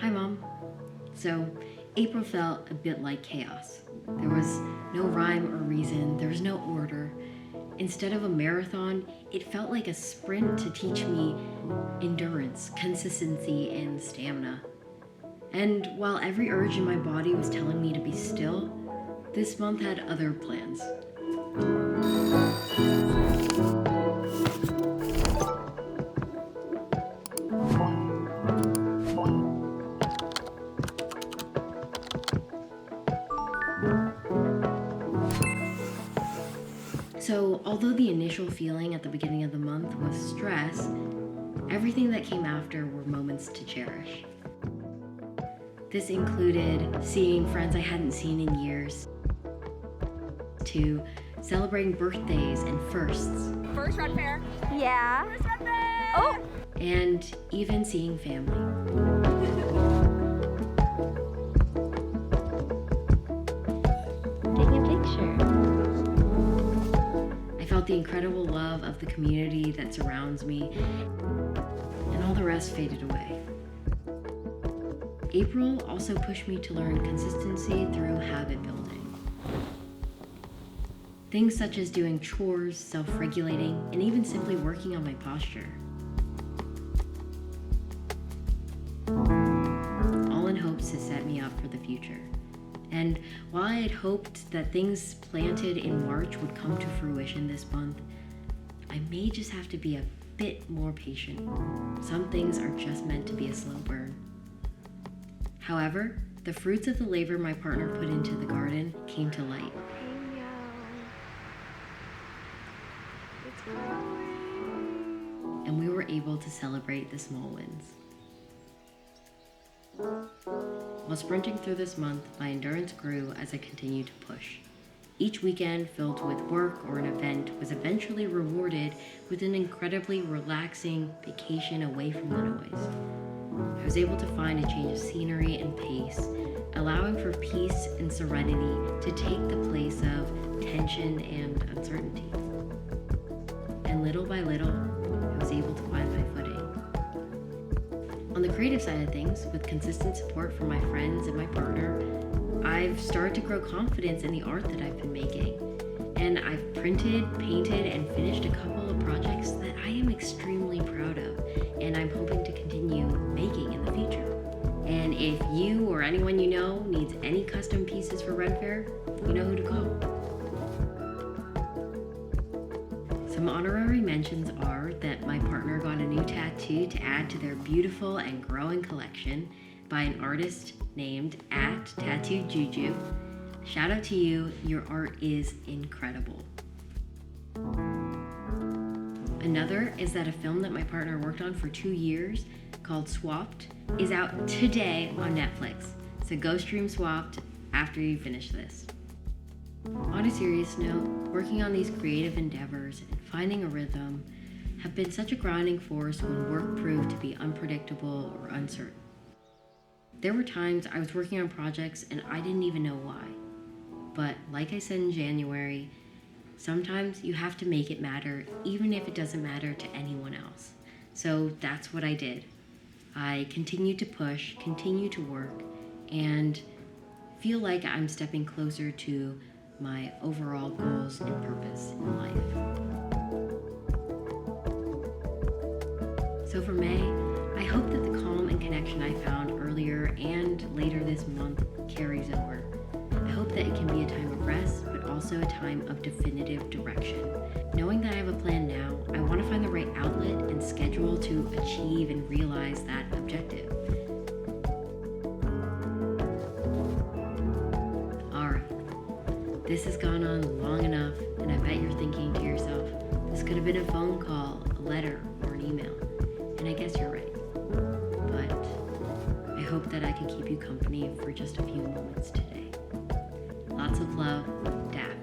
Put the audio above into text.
Hi, Mom. So, April felt a bit like chaos. There was no rhyme or reason, there was no order. Instead of a marathon, it felt like a sprint to teach me endurance, consistency, and stamina. And while every urge in my body was telling me to be still, this month had other plans. So, although the initial feeling at the beginning of the month was stress, everything that came after were moments to cherish. This included seeing friends I hadn't seen in years, to celebrating birthdays and firsts, First run fair. Yeah. First run fair. Oh! and even seeing family. Taking a picture. I felt the incredible love of the community that surrounds me, and all the rest faded away. April also pushed me to learn consistency through habit building. Things such as doing chores, self-regulating, and even simply working on my posture. All in hopes to set me up for the future. And while I had hoped that things planted in March would come to fruition this month, I may just have to be a bit more patient. Some things are just meant to be a slow burn. However, the fruits of the labor my partner put into the garden came to light. And we were able to celebrate the small wins. While sprinting through this month, my endurance grew as I continued to push. Each weekend filled with work or an event was eventually rewarded with an incredibly relaxing vacation away from the noise. I was able to find a change of scenery and pace, allowing for peace and serenity to take the place of tension and uncertainty. And little by little, I was able to find my footing. On the creative side of things, with consistent support from my friends and my partner, I've started to grow confidence in the art that I've been making. And I've printed, painted, and finished a couple of projects that I am extremely proud of, and I'm hoping to continue making in the future. And if you or anyone you know needs any custom pieces for Ren Fair, you know who to call. Some honorary mentions are that my partner got a new tattoo to add to their beautiful and growing collection by an artist named @TattooJuju. Shout out to you, your art is incredible. Another is that a film that my partner worked on for 2 years called Swapped is out today on Netflix. So go stream Swapped after you finish this. On a serious note, working on these creative endeavors and finding a rhythm have been such a grounding force when work proved to be unpredictable or uncertain. There were times I was working on projects and I didn't even know why. But like I said in January, sometimes you have to make it matter even if it doesn't matter to anyone else. So that's what I did. I continued to push, continued to work, and feel like I'm stepping closer to my overall goals and purpose in life. So for May, I hope that the calm and connection I found earlier and later this month carries over. I hope that it can be a time of rest, but also a time of definitive direction. Knowing that I have a plan now, I want to find the right outlet and schedule to achieve and realize that objective. Alright, this has gone on long enough, and I bet you're thinking to yourself, this could have been a phone call, a letter, or an email. And I guess you're right. But I hope that I could keep you company for just a few moments today. Lots of love, Daph.